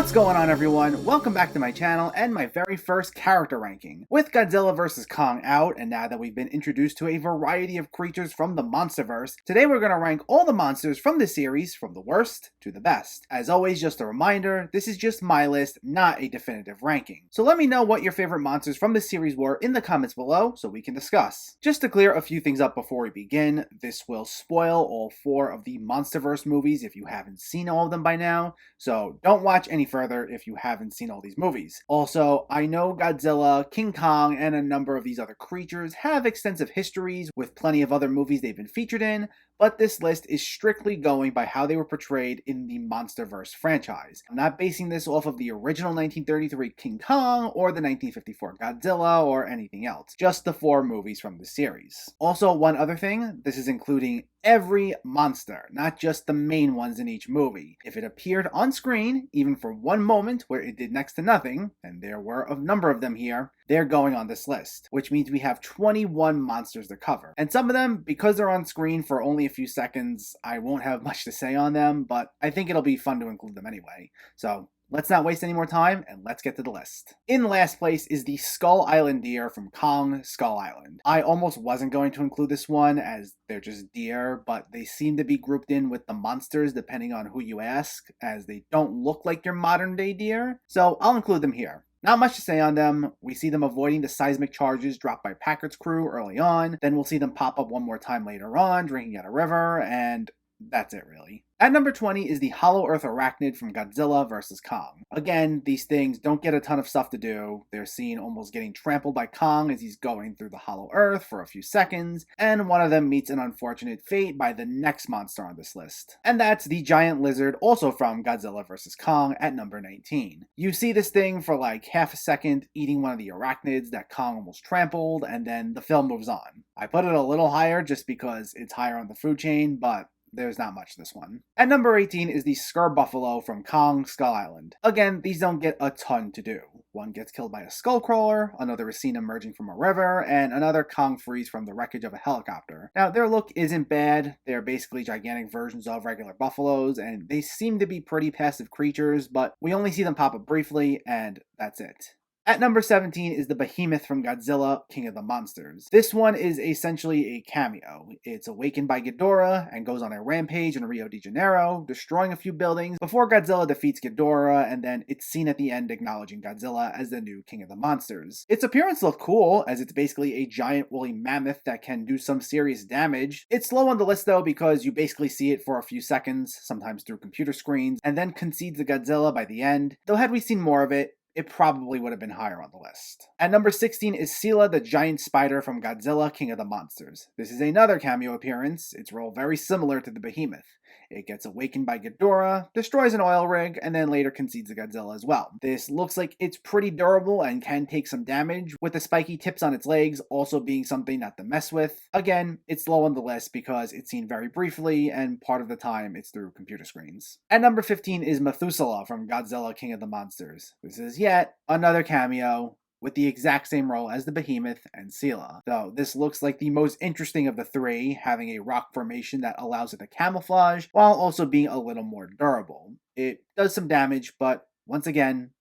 What's going on, everyone? Welcome back to my channel and my very first character ranking. With Godzilla vs. Kong out, and now that we've been introduced to a variety of creatures from the MonsterVerse, today we're going to rank all the monsters from the series from the worst to the best. As always, just a reminder, this is just my list, not a definitive ranking. So let me know what your favorite monsters from the series were in the comments below so we can discuss. Just to clear a few things up before we begin, this will spoil all 4 of the MonsterVerse movies if you haven't seen all of them by now, so don't watch any further if you haven't seen all these movies. Also, I know Godzilla, King Kong, and a number of these other creatures have extensive histories with plenty of other movies they've been featured in, but this list is strictly going by how they were portrayed in the MonsterVerse franchise. I'm not basing this off of the original 1933 King Kong or the 1954 Godzilla or anything else, just the 4 movies from the series. Also, one other thing, this is including every monster, not just the main ones in each movie. If it appeared on screen, even for one moment where it did next to nothing, and there were a number of them here, they're going on this list, which means we have 21 monsters to cover. And some of them, because they're on screen for only a few seconds, I won't have much to say on them, but I think it'll be fun to include them anyway. So let's not waste any more time and let's get to the list. In last place is the Skull Island deer from Kong Skull Island. I almost wasn't going to include this one as they're just deer, but they seem to be grouped in with the monsters depending on who you ask, as they don't look like your modern day deer, so I'll include them here. Not much to say on them. We see them avoiding the seismic charges dropped by Packard's crew early on, then we'll see them pop up one more time later on, drinking at a river, and that's it really. At number 20 is the Hollow Earth Arachnid from Godzilla vs. Kong. Again, these things don't get a ton of stuff to do. They're seen almost getting trampled by Kong as he's going through the Hollow Earth for a few seconds, and one of them meets an unfortunate fate by the next monster on this list. And that's the giant lizard, also from Godzilla vs. Kong, at number 19. You see this thing for like half a second eating one of the arachnids that Kong almost trampled, and then the film moves on. I put it a little higher just because it's higher on the food chain, but there's not much this one. At number 18 is the Scar Buffalo from Kong Skull Island. Again, these don't get a ton to do. One gets killed by a skull crawler, another is seen emerging from a river, and another Kong frees from the wreckage of a helicopter. Now, their look isn't bad. They're basically gigantic versions of regular buffaloes, and they seem to be pretty passive creatures, but we only see them pop up briefly, and that's it. At number 17 is the Behemoth from Godzilla, King of the Monsters. This one is essentially a cameo. It's awakened by Ghidorah and goes on a rampage in Rio de Janeiro, destroying a few buildings before Godzilla defeats Ghidorah, and then it's seen at the end acknowledging Godzilla as the new King of the Monsters. Its appearance looked cool, as it's basically a giant woolly mammoth that can do some serious damage. It's low on the list though because you basically see it for a few seconds, sometimes through computer screens, and then concedes to Godzilla by the end, though had we seen more of it, it probably would have been higher on the list. At number 16 is Sela the giant spider from Godzilla King of the Monsters. This is another cameo appearance, its role very similar to the Behemoth. It gets awakened by Ghidorah, destroys an oil rig, and then later concedes to Godzilla as well. This looks like it's pretty durable and can take some damage, with the spiky tips on its legs also being something not to mess with. Again, it's low on the list because it's seen very briefly, and part of the time it's through computer screens. At number 15 is Methuselah from Godzilla King of the Monsters. This is yet another cameo, with the exact same role as the Behemoth and Sela. Though this looks like the most interesting of the 3, having a rock formation that allows it to camouflage, while also being a little more durable. It does some damage, but once again,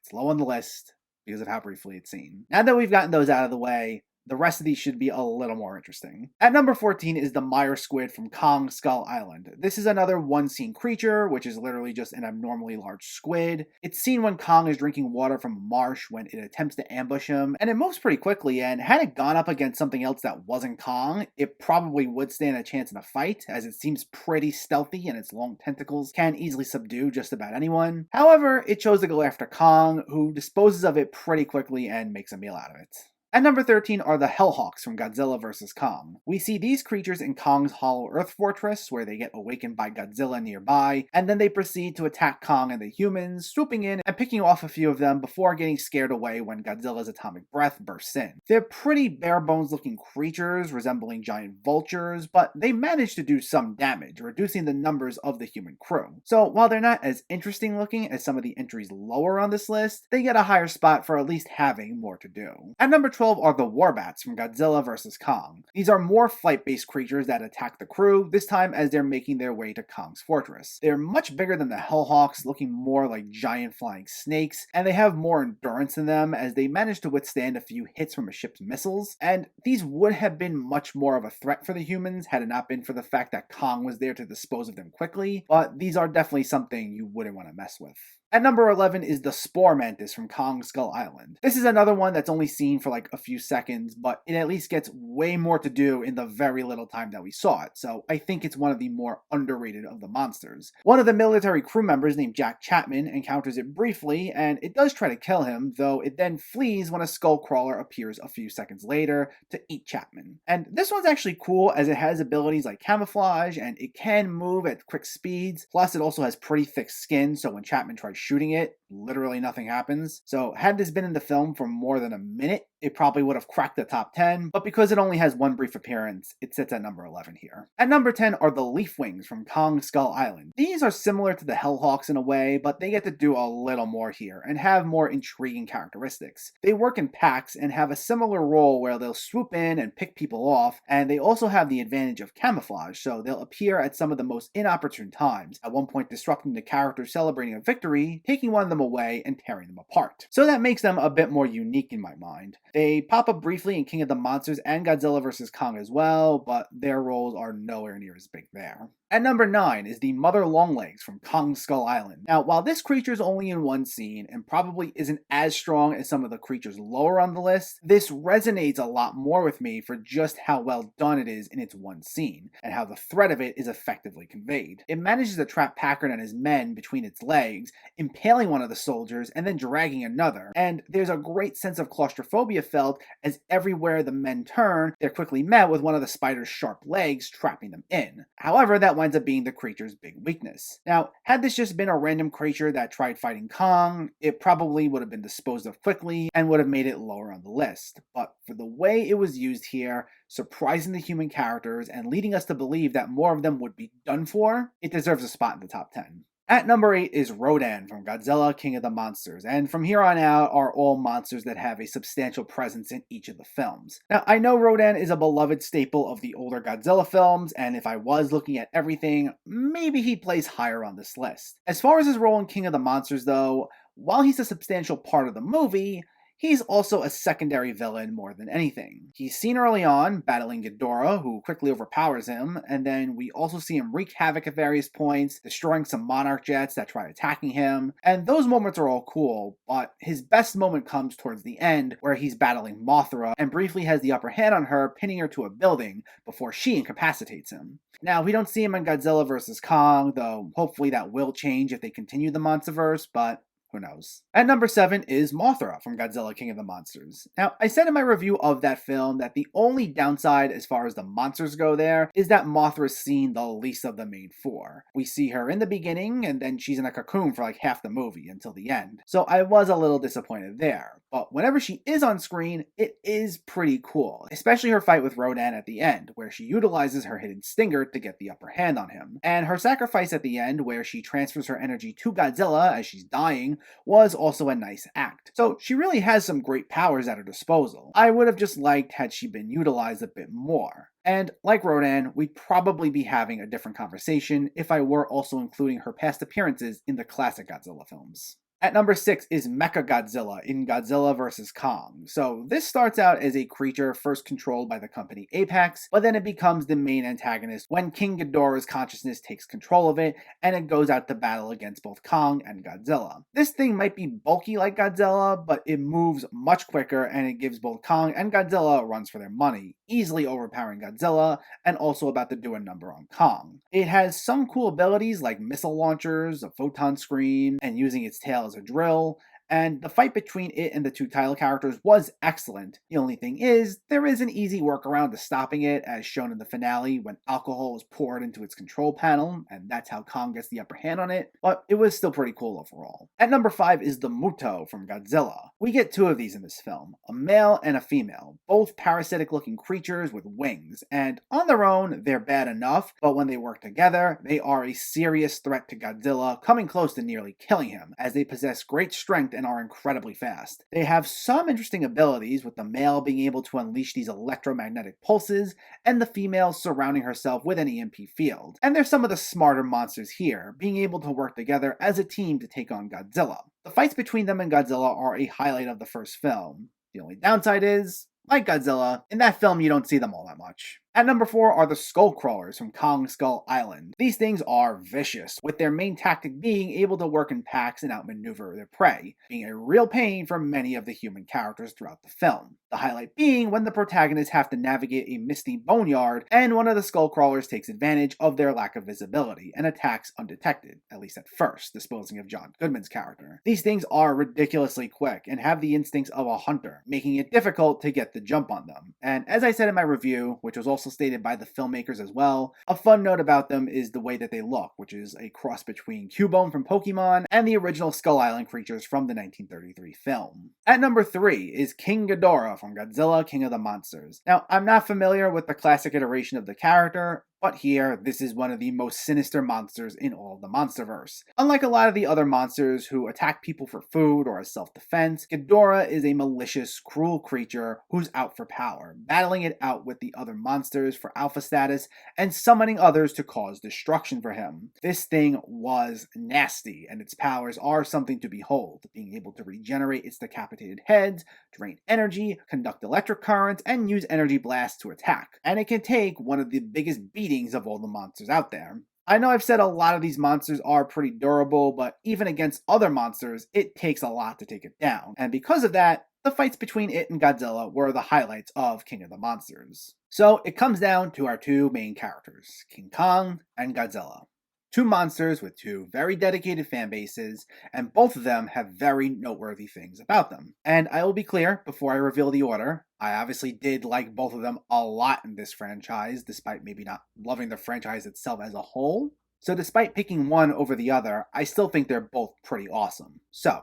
it's low on the list because of how briefly it's seen. Now that we've gotten those out of the way, the rest of these should be a little more interesting. At number 14 is the Mire Squid from Kong Skull Island. This is another one-scene creature, which is literally just an abnormally large squid. It's seen when Kong is drinking water from a marsh when it attempts to ambush him, and it moves pretty quickly, and had it gone up against something else that wasn't Kong, it probably would stand a chance in a fight, as it seems pretty stealthy and its long tentacles can easily subdue just about anyone. However, it chose to go after Kong, who disposes of it pretty quickly and makes a meal out of it. At number 13 are the Hellhawks from Godzilla vs. Kong. We see these creatures in Kong's Hollow Earth Fortress, where they get awakened by Godzilla nearby, and then they proceed to attack Kong and the humans, swooping in and picking off a few of them before getting scared away when Godzilla's atomic breath bursts in. They're pretty bare-bones looking creatures, resembling giant vultures, but they manage to do some damage, reducing the numbers of the human crew. So while they're not as interesting looking as some of the entries lower on this list, they get a higher spot for at least having more to do. At number 12 are the Warbats from Godzilla vs. Kong. These are more flight-based creatures that attack the crew, this time as they're making their way to Kong's fortress. They're much bigger than the Hellhawks, looking more like giant flying snakes, and they have more endurance in them as they manage to withstand a few hits from a ship's missiles, and these would have been much more of a threat for the humans had it not been for the fact that Kong was there to dispose of them quickly, but these are definitely something you wouldn't want to mess with. At number 11 is the Spore Mantis from Kong Skull Island. This is another one that's only seen for like a few seconds, but it at least gets way more to do in the very little time that we saw it, so I think it's one of the more underrated of the monsters. One of the military crew members named Jack Chapman encounters it briefly, and it does try to kill him, though it then flees when a skull crawler appears a few seconds later to eat Chapman. And this one's actually cool as it has abilities like camouflage, and it can move at quick speeds, plus it also has pretty thick skin, so when Chapman tries shooting it, literally nothing happens. So had this been in the film for more than a minute, it probably would have cracked the top 10, but because it only has one brief appearance, it sits at number 11 here. At number 10 are the Leaf Wings from Kong Skull Island. These are similar to the Hellhawks in a way, but they get to do a little more here and have more intriguing characteristics. They work in packs and have a similar role where they'll swoop in and pick people off, and they also have the advantage of camouflage, so they'll appear at some of the most inopportune times, at one point disrupting the characters celebrating a victory, taking one of them away, and tearing them apart. So that makes them a bit more unique in my mind. They pop up briefly in King of the Monsters and Godzilla vs. Kong as well, but their roles are nowhere near as big there. At number 9 is the Mother Longlegs from Kong Skull Island. Now, while this creature is only in one scene and probably isn't as strong as some of the creatures lower on the list, this resonates a lot more with me for just how well done it is in its one scene, and how the threat of it is effectively conveyed. It manages to trap Packard and his men between its legs, impaling one of the soldiers and then dragging another, and there's a great sense of claustrophobia felt as everywhere the men turn, they're quickly met with one of the spider's sharp legs trapping them in. However, that winds up being the creature's big weakness. Now, had this just been a random creature that tried fighting Kong, it probably would have been disposed of quickly and would have made it lower on the list. But for the way it was used here, surprising the human characters and leading us to believe that more of them would be done for, it deserves a spot in the top 10. At number 8 is Rodan from Godzilla King of the Monsters, and from here on out are all monsters that have a substantial presence in each of the films. Now, I know Rodan is a beloved staple of the older Godzilla films, and if I was looking at everything, maybe he plays higher on this list. As far as his role in King of the Monsters though, while he's a substantial part of the movie, he's also a secondary villain more than anything. He's seen early on battling Ghidorah, who quickly overpowers him, and then we also see him wreak havoc at various points, destroying some Monarch jets that try attacking him, and those moments are all cool, but his best moment comes towards the end, where he's battling Mothra and briefly has the upper hand on her, pinning her to a building before she incapacitates him. Now, we don't see him in Godzilla vs. Kong, though hopefully that will change if they continue the MonsterVerse, but who knows? At number 7 is Mothra from Godzilla King of the Monsters. Now, I said in my review of that film that the only downside as far as the monsters go there is that Mothra's seen the least of the main four. We see her in the beginning, and then she's in a cocoon for like half the movie until the end. So I was a little disappointed there. But whenever she is on screen, it is pretty cool, especially her fight with Rodan at the end, where she utilizes her hidden stinger to get the upper hand on him. And her sacrifice at the end, where she transfers her energy to Godzilla as she's dying, was also a nice act. So she really has some great powers at her disposal. I would have just liked had she been utilized a bit more. And like Rodan, we'd probably be having a different conversation if I were also including her past appearances in the classic Godzilla films. At number 6 is Mechagodzilla in Godzilla vs. Kong. So this starts out as a creature first controlled by the company Apex, but then it becomes the main antagonist when King Ghidorah's consciousness takes control of it, and it goes out to battle against both Kong and Godzilla. This thing might be bulky like Godzilla, but it moves much quicker, and it gives both Kong and Godzilla runs for their money, easily overpowering Godzilla, and also about to do a number on Kong. It has some cool abilities like missile launchers, a photon screen, and using its tail as a drill, and the fight between it and the two title characters was excellent. The only thing is, there is an easy workaround to stopping it, as shown in the finale when alcohol is poured into its control panel, and that's how Kong gets the upper hand on it, but it was still pretty cool overall. At number 5 is the Muto from Godzilla. We get two of these in this film, a male and a female, both parasitic looking creatures with wings, and on their own, they're bad enough, but when they work together, they are a serious threat to Godzilla, coming close to nearly killing him, as they possess great strength and are incredibly fast. They have some interesting abilities, with the male being able to unleash these electromagnetic pulses, and the female surrounding herself with an EMP field. And they're some of the smarter monsters here, being able to work together as a team to take on Godzilla. The fights between them and Godzilla are a highlight of the first film. The only downside is, like Godzilla, in that film you don't see them all that much. At number 4 are the Skull Crawlers from Kong Skull Island. These things are vicious, with their main tactic being able to work in packs and outmaneuver their prey, being a real pain for many of the human characters throughout the film. The highlight being when the protagonists have to navigate a misty boneyard, and one of the Skull Crawlers takes advantage of their lack of visibility and attacks undetected, at least at first, disposing of John Goodman's character. These things are ridiculously quick and have the instincts of a hunter, making it difficult to get the jump on them. And as I said in my review, which was also stated by the filmmakers as well, a fun note about them is the way that they look, which is a cross between Cubone from Pokemon and the original Skull Island creatures from the 1933 film. At number 3 is King Ghidorah from Godzilla, King of the Monsters. Now, I'm not familiar with the classic iteration of the character, but here, this is one of the most sinister monsters in all of the MonsterVerse. Unlike a lot of the other monsters who attack people for food or as self-defense, Ghidorah is a malicious, cruel creature who's out for power, battling it out with the other monsters for alpha status and summoning others to cause destruction for him. This thing was nasty, and its powers are something to behold, being able to regenerate its decapitated heads, drain energy, conduct electric currents, and use energy blasts to attack. And it can take one of the biggest beatings of all the monsters out there. I know I've said a lot of these monsters are pretty durable, but even against other monsters, it takes a lot to take it down. And because of that, the fights between it and Godzilla were the highlights of King of the Monsters. So it comes down to our two main characters, King Kong and Godzilla. Two monsters with two very dedicated fan bases, and both of them have very noteworthy things about them. And I will be clear before I reveal the order, I obviously did like both of them a lot in this franchise, despite maybe not loving the franchise itself as a whole. So despite picking one over the other, I still think they're both pretty awesome. So,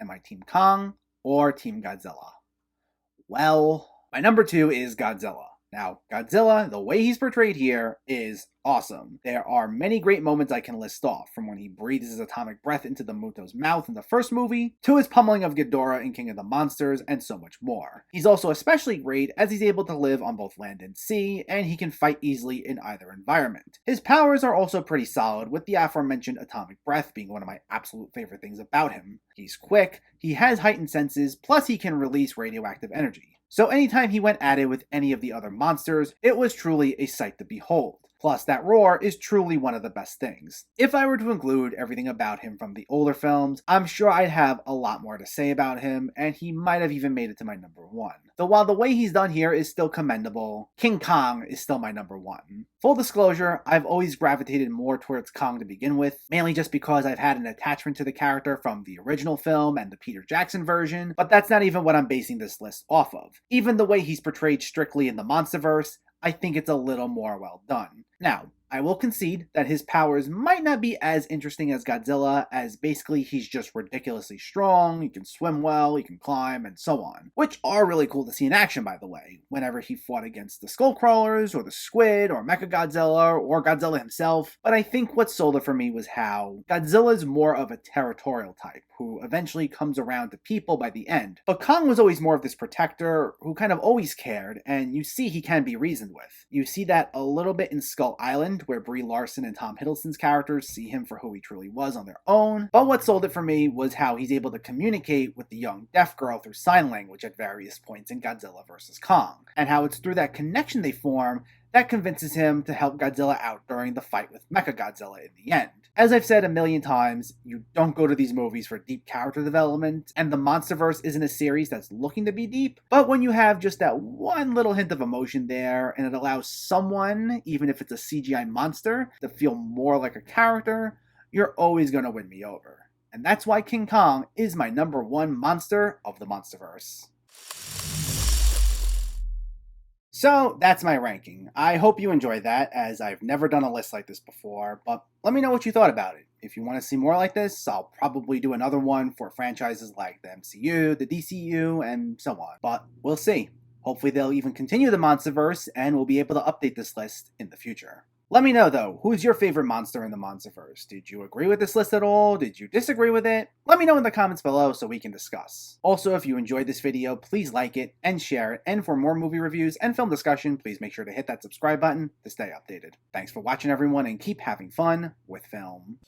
am I Team Kong or Team Godzilla? Well, my number 2 is Godzilla. Now, Godzilla, the way he's portrayed here, is awesome. There are many great moments I can list off, from when he breathes his atomic breath into the Muto's mouth in the first movie, to his pummeling of Ghidorah in King of the Monsters, and so much more. He's also especially great as he's able to live on both land and sea, and he can fight easily in either environment. His powers are also pretty solid, with the aforementioned atomic breath being one of my absolute favorite things about him. He's quick, he has heightened senses, plus he can release radioactive energy. So anytime he went at it with any of the other monsters, it was truly a sight to behold. Plus, that roar is truly one of the best things. If I were to include everything about him from the older films, I'm sure I'd have a lot more to say about him, and he might have even made it to my number 1. Though while the way he's done here is still commendable, King Kong is still my number 1. Full disclosure, I've always gravitated more towards Kong to begin with, mainly just because I've had an attachment to the character from the original film and the Peter Jackson version, but that's not even what I'm basing this list off of. Even the way he's portrayed strictly in the MonsterVerse, I think it's a little more well done. Now, I will concede that his powers might not be as interesting as Godzilla, as basically he's just ridiculously strong, he can swim well, he can climb, and so on. Which are really cool to see in action, by the way, whenever he fought against the Skull Crawlers, or the Squid, or Mechagodzilla, or Godzilla himself. But I think what sold it for me was how Godzilla's more of a territorial type, who eventually comes around to people by the end. But Kong was always more of this protector, who kind of always cared, and you see he can be reasoned with. You see that a little bit in Skull Island, where Brie Larson and Tom Hiddleston's characters see him for who he truly was on their own. But what sold it for me was how he's able to communicate with the young deaf girl through sign language at various points in Godzilla vs. Kong, and how it's through that connection they form that convinces him to help Godzilla out during the fight with Mechagodzilla in the end. As I've said a million times, you don't go to these movies for deep character development, and the MonsterVerse isn't a series that's looking to be deep, but when you have just that one little hint of emotion there, and it allows someone, even if it's a CGI monster, to feel more like a character, you're always going to win me over. And that's why King Kong is my number 1 monster of the MonsterVerse. So that's my ranking. I hope you enjoyed that, as I've never done a list like this before, but let me know what you thought about it. If you want to see more like this, I'll probably do another one for franchises like the MCU, the DCU, and so on. But we'll see. Hopefully they'll even continue the MonsterVerse, and we'll be able to update this list in the future. Let me know though, who's your favorite monster in the MonsterVerse? Did you agree with this list at all? Did you disagree with it? Let me know in the comments below so we can discuss. Also, if you enjoyed this video, please like it and share it, and for more movie reviews and film discussion, please make sure to hit that subscribe button to stay updated. Thanks for watching everyone, and keep having fun with film.